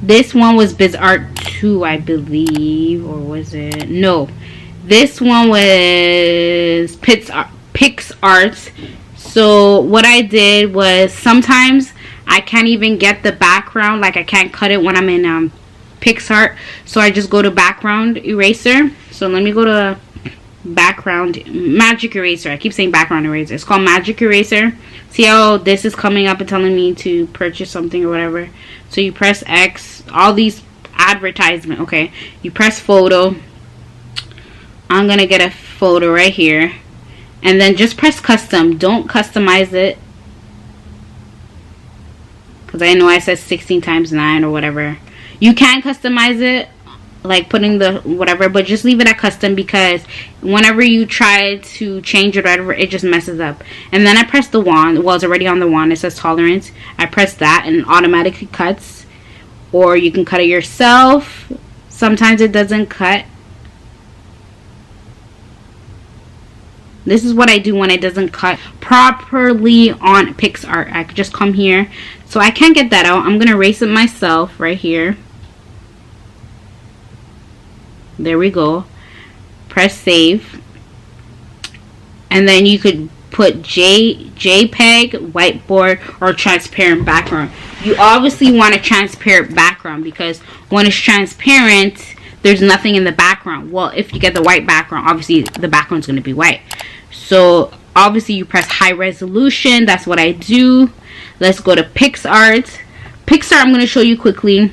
This one was PicArt 2, I believe, or was it? No, this one was PicArt. So what I did was, sometimes I can't even get the background, like I can't cut it when I'm in PicArt. So I just go to background eraser. So let me go to background magic eraser. I keep saying background eraser. It's called magic eraser. See how this is coming up and telling me to purchase something or whatever. So you press X, all these advertisement. Okay, you press photo. I'm gonna get a photo right here, and then just press custom. Don't customize it, because I know I said 16 times 9 or whatever. You can customize it, like putting the whatever, but just leave it at custom, because whenever you try to change it or whatever, it just messes up. And then I press the wand. Well, it's already on the wand. It says tolerance. I press that and it automatically cuts, or you can cut it yourself. Sometimes it doesn't cut. This is what I do when it doesn't cut properly on PicArt. I could just come here. So I can't get that out. I'm gonna erase it myself right here. There we go. Press save. And then you could put JPEG, whiteboard, or transparent background. You obviously want a transparent background, because when it's transparent, there's nothing in the background. Well, if you get the white background, obviously the background's going to be white. So obviously you press high resolution. That's what I do. Let's go to PicArt. PicArt, I'm going to show you quickly.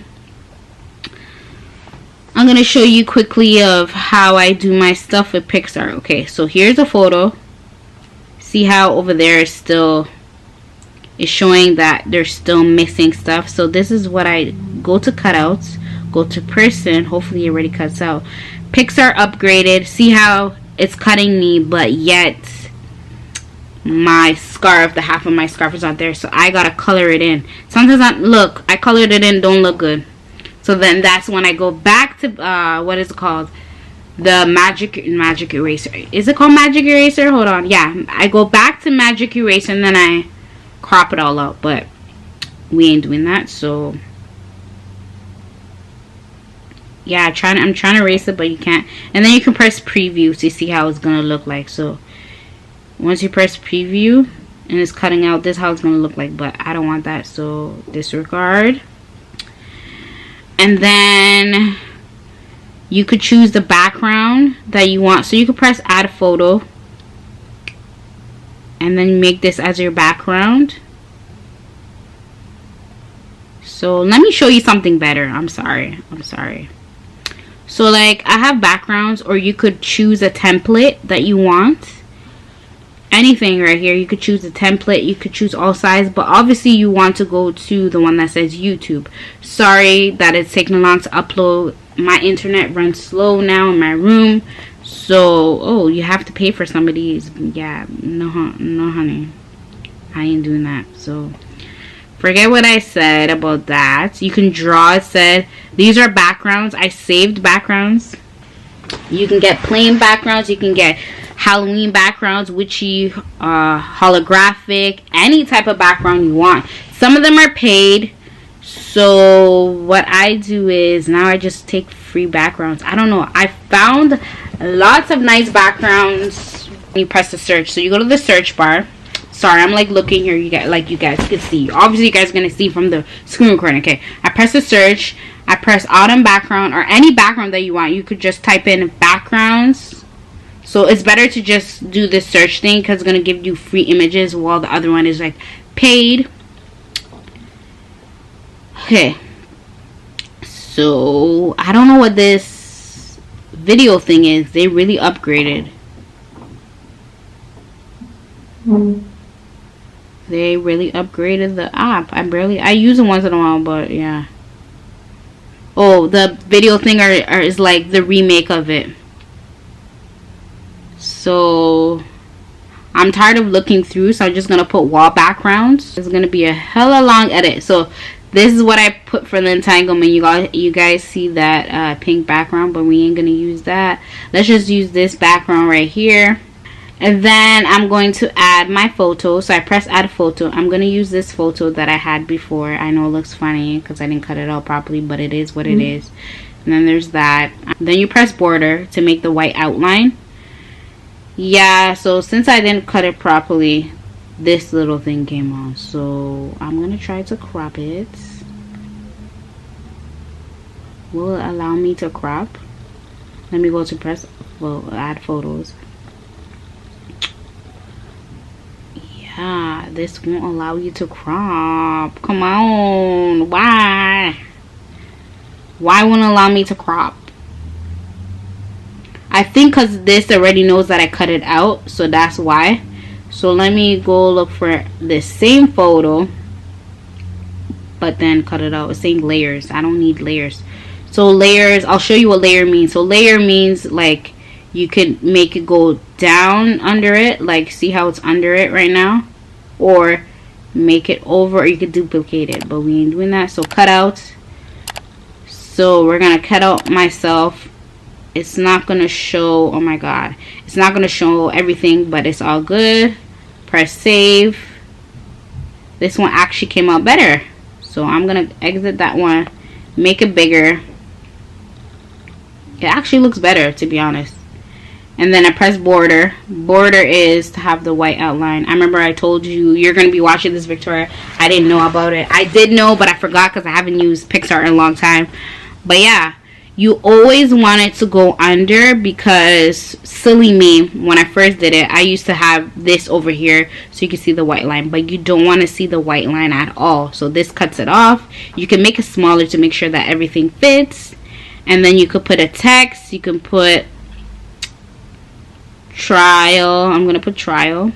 I'm going to show you quickly of how I do my stuff with PicArt. Okay, so here's a photo. See how over there is still, it's showing that there's still missing stuff. So this is what I go to cutouts, go to person. Hopefully it already cuts out. PicArt upgraded. See how it's cutting me, but yet my scarf, the half of my scarf is not there. So I gotta color it in. Sometimes I colored it in, don't look good. So then that's when I go back to what is it called? The magic eraser. Is it called magic eraser? Hold on. Yeah, I go back to magic eraser and then I crop it all out. But we ain't doing that. So yeah, I'm trying to erase it, but you can't. And then you can press preview to see how it's gonna look like. So once you press preview and it's cutting out, this is how it's gonna look like. But I don't want that, so disregard. And then you could choose the background that you want. So you could press add photo and then make this as your background. So let me show you something better. I'm sorry. So like I have backgrounds, or you could choose a template that you want. Anything right here, you could choose a template, you could choose all size, but obviously you want to go to the one that says YouTube. Sorry that it's taking long to upload. My internet runs slow now in my room, so oh, you have to pay for some of these. Yeah, no honey, I ain't doing that. So forget what I said about that. You can draw. It said these are backgrounds. I saved backgrounds. You can get plain backgrounds, you can get Halloween backgrounds, witchy, holographic, any type of background you want. Some of them are paid. So what I do is now I just take free backgrounds. I don't know, I found lots of nice backgrounds when you press the search. So you go to the search bar. Sorry, I'm like looking here, you guys can see. Obviously you guys are gonna see from the screen recording. Okay, I press the search, I press autumn background, or any background that you want. You could just type in backgrounds. So it's better to just do this search thing, because it's going to give you free images, while the other one is like paid. Okay. So I don't know what this video thing is. They really upgraded. They really upgraded the app. I use it once in a while, but yeah. Oh, the video thing is like the remake of it. So I'm tired of looking through, so I'm just gonna put wall backgrounds. It's gonna be a hella long edit. So this is what I put for the entanglement. You guys see that pink background, but we ain't gonna use that. Let's just use this background right here. And then I'm going to add my photo. So I press add photo. I'm going to use this photo that I had before. I know it looks funny because I didn't cut it out properly, but it is what it is. And then there's that. Then you press border to make the white outline. Yeah, so since I didn't cut it properly, this little thing came on. So I'm going to try to crop it. Will it allow me to crop? Let me go to press, well, add photos. Yeah, this won't allow you to crop. Come on. Why? Why won't allow me to crop? I think because this already knows that I cut it out. So that's why. So let me go look for the same photo. But then cut it out. It's saying layers. I don't need layers. So layers, I'll show you what layer means. So layer means like you can make it go down under it. Like see how it's under it right now? Or make it over, or you could duplicate it. But we ain't doing that. So cut out. So we're going to cut out myself. It's not going to show, oh my god. It's not going to show everything, but it's all good. Press save. This one actually came out better. So I'm going to exit that one. Make it bigger. It actually looks better, to be honest. And then I press border. Border is to have the white outline. I remember I told you you're going to be watching this, Victoria. I didn't know about it. I did know, but I forgot because I haven't used PicArt in a long time. But yeah, you always want it to go under because, silly me, when I first did it, I used to have this over here so you can see the white line. But you don't want to see the white line at all. So this cuts it off. You can make it smaller to make sure that everything fits. And then you could put a text. You can put trial. I'm gonna put trial.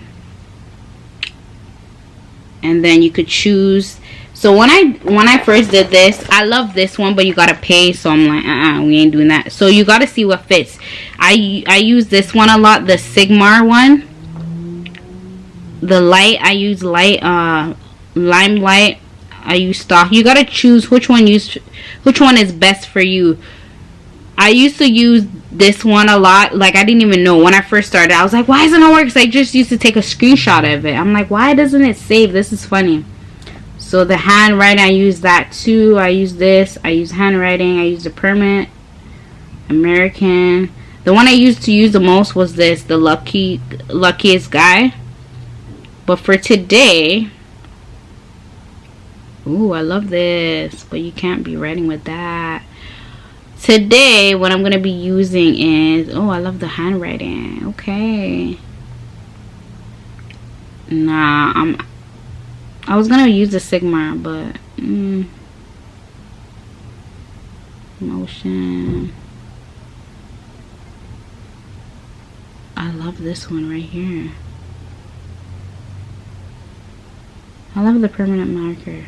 And then you could choose. So when I first did this, I love this one, but you gotta pay. So I'm like, we ain't doing that. So you gotta see what fits. I use this one a lot, the Sigmar one. The light, I use light, limelight. I use stock. You gotta choose which one is best for you. I used to use this one a lot. Like, I didn't even know when I first started. I was like, why isn't it working? I just used to take a screenshot of it. I'm like, why doesn't it save? This is funny. So the handwriting, I use that too. I use this. I use handwriting. I use the permanent American. The one I used to use the most was this, the luckiest guy. But for today, ooh, I love this. But you can't be writing with that. Today, what I'm going to be using is, oh, I love the handwriting. Okay. Nah, I was going to use the Sigma, but motion. I love this one right here. I love the permanent marker.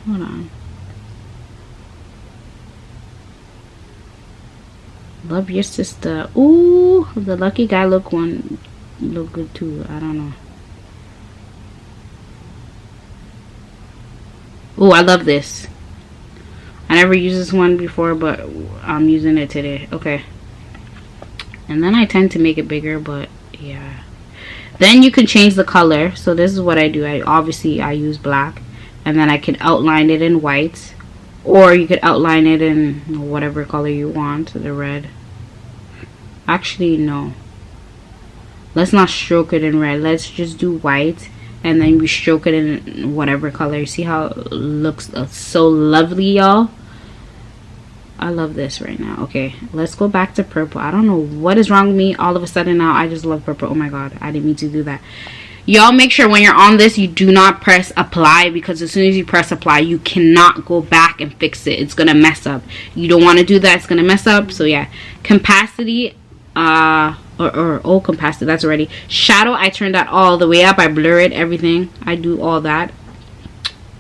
Hold on. Love your sister. Ooh, the lucky guy look good too. I don't know. Ooh, I love this. I never used this one before, but I'm using it today. Okay. And then I tend to make it bigger, but yeah. Then you can change the color. So this is what I do. I use black, and then I can outline it in white. Or you could outline it in whatever color you want, the red. Actually, no. Let's not stroke it in red. Let's just do white. And then we stroke it in whatever color. See how it looks so lovely, y'all? I love this right now. Okay, let's go back to purple. I don't know what is wrong with me. All of a sudden now, I just love purple. Oh my god, I didn't mean to do that. Y'all make sure when you're on this, you do not press apply, because as soon as you press apply, you cannot go back and fix it. It's gonna mess up. You don't want to do that. It's gonna mess up. So yeah, capacity, or capacity, that's already. Shadow, I turned that all the way up. I blur it, everything. I do all that.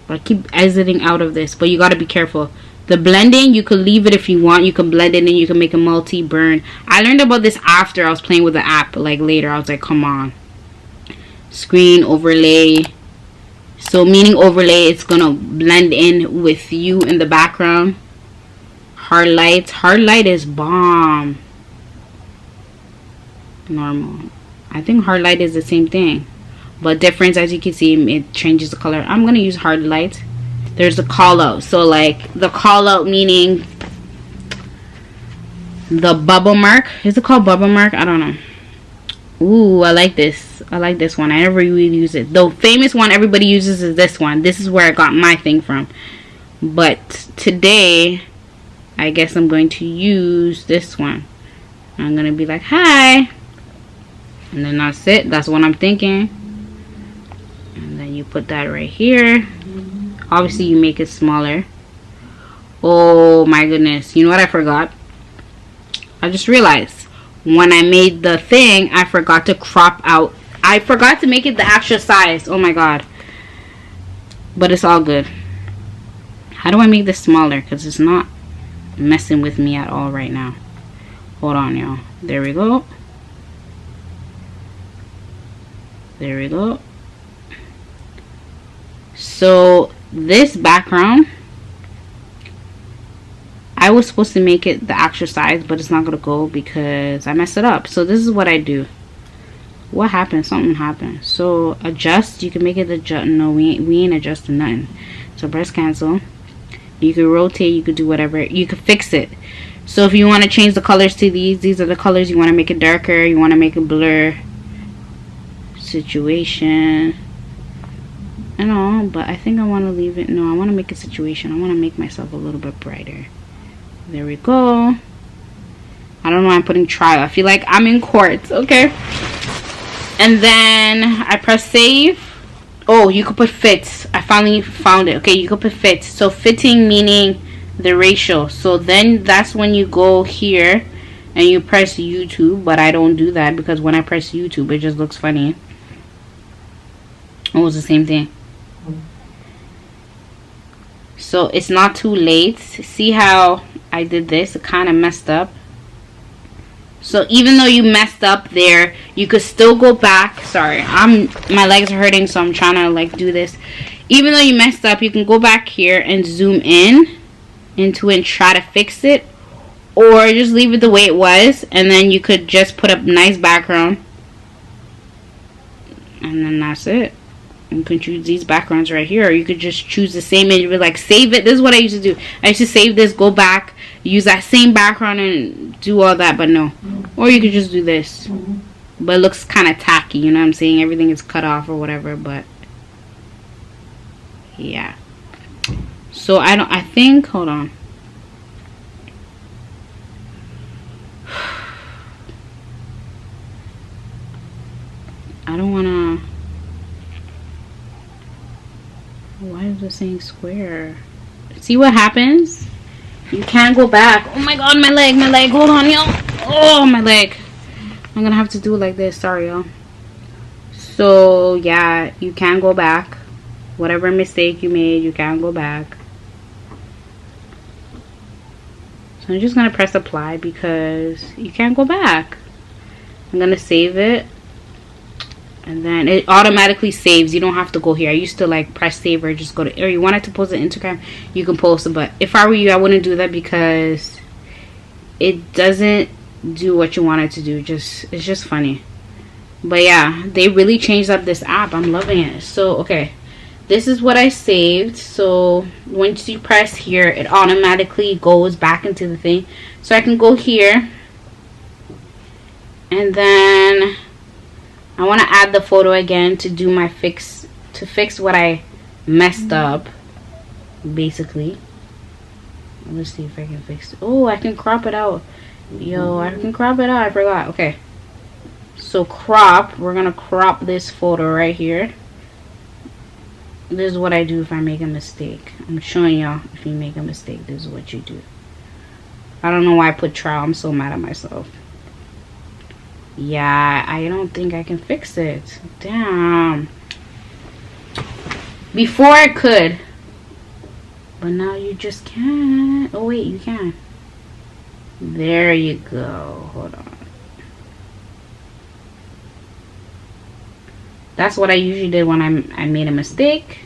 But I keep exiting out of this, but you gotta be careful. The blending, you could leave it if you want. You can blend it in. You can make a multi-burn. I learned about this after I was playing with the app. Like later, I was like, come on. Screen overlay. So meaning overlay, it's gonna blend in with you in the background. Hard lights. Hard light is bomb. Normal. I think hard light is the same thing, but difference, as you can see, it changes the color. I'm gonna use hard light. There's a call out. So like the call out meaning the bubble mark. Is it called bubble mark? I don't know. Ooh, I like this. I like this one. I never really use it. The famous one everybody uses is this one. This is where I got my thing from. But today, I guess I'm going to use this one. I'm going to be like, hi. And then that's it. That's what I'm thinking. And then you put that right here. Obviously, you make it smaller. Oh my goodness. You know what I forgot? I just realized when I made the thing, I forgot to crop out. I forgot to make it the actual size. Oh my god. But it's all good. How do I make this smaller? Because it's not messing with me at all right now. Hold on, y'all. There we go. There we go. So this background, I was supposed to make it the actual size, but it's not gonna go because I messed it up. So this is what I do. What happened? Something happened. So adjust. You can make it adjust. No, we ain't adjusting nothing. So press cancel. You can rotate. You could do whatever. You could fix it. So if you want to change the colors to these are the colors. You want to make it darker. You want to make it blur. Situation. I know, but I think I want to leave it. No, I want to make a situation. I want to make myself a little bit brighter. There we go. I don't know why I'm putting trial. I feel like I'm in court. Okay. And then I press save. Oh, you could put fits. I finally found it. Okay, you could put fits. So fitting meaning the ratio. So then that's when you go here and you press YouTube. But I don't do that because when I press YouTube, it just looks funny. Oh, it's the same thing. So it's not too late. See how I did this? It kind of messed up. So even though you messed up there, you could still go back. Sorry, my legs are hurting, so I'm trying to like do this. Even though you messed up, you can go back here and zoom in into it and try to fix it, or just leave it the way it was, and then you could just put a nice background, and then that's it. You can choose these backgrounds right here, or you could just choose the same image, like save it. This is what I used to do. I used to save this, go back, use that same background and do all that, but no. Or you could just do this. But it looks kind of tacky, you know what I'm saying? Everything is cut off or whatever, but yeah. So I think, hold on. I don't want to. Why is it saying square? See what happens? You can't go back. Oh my god, my leg. Hold on, y'all. Oh, my leg. I'm gonna have to do it like this. Sorry, y'all. So, yeah, you can't go back. Whatever mistake you made, you can't go back. So I'm just gonna press apply because you can't go back. I'm gonna save it. And then it automatically saves. You don't have to go here. I used to like press save or just go to, or you wanted to post on Instagram, you can post it. But if I were you, I wouldn't do that because it doesn't do what you want it to do. It's just funny. But yeah, they really changed up this app. I'm loving it. So okay, this is what I saved. So once you press here, it automatically goes back into the thing. So I can go here, and then I want to add the photo again to do my fix what I messed up, basically. Let's see if I can fix it. Oh, I can crop it out. Yo, I can crop it out. I forgot. Okay. So crop. We're going to crop this photo right here. This is what I do if I make a mistake. I'm showing y'all if you make a mistake, this is what you do. I don't know why I put trial. I'm so mad at myself. Yeah, I don't think I can fix it. Damn. Before I could, but now you just can't. Oh wait, you can. There you go. Hold on. That's what I usually did when I made a mistake.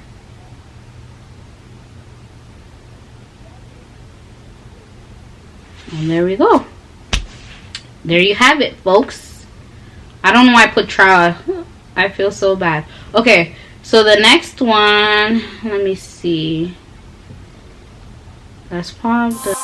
And there we go. There you have it, folks. I don't know why I put trial. I feel so bad. Okay, so the next one, let me see. Let's pop the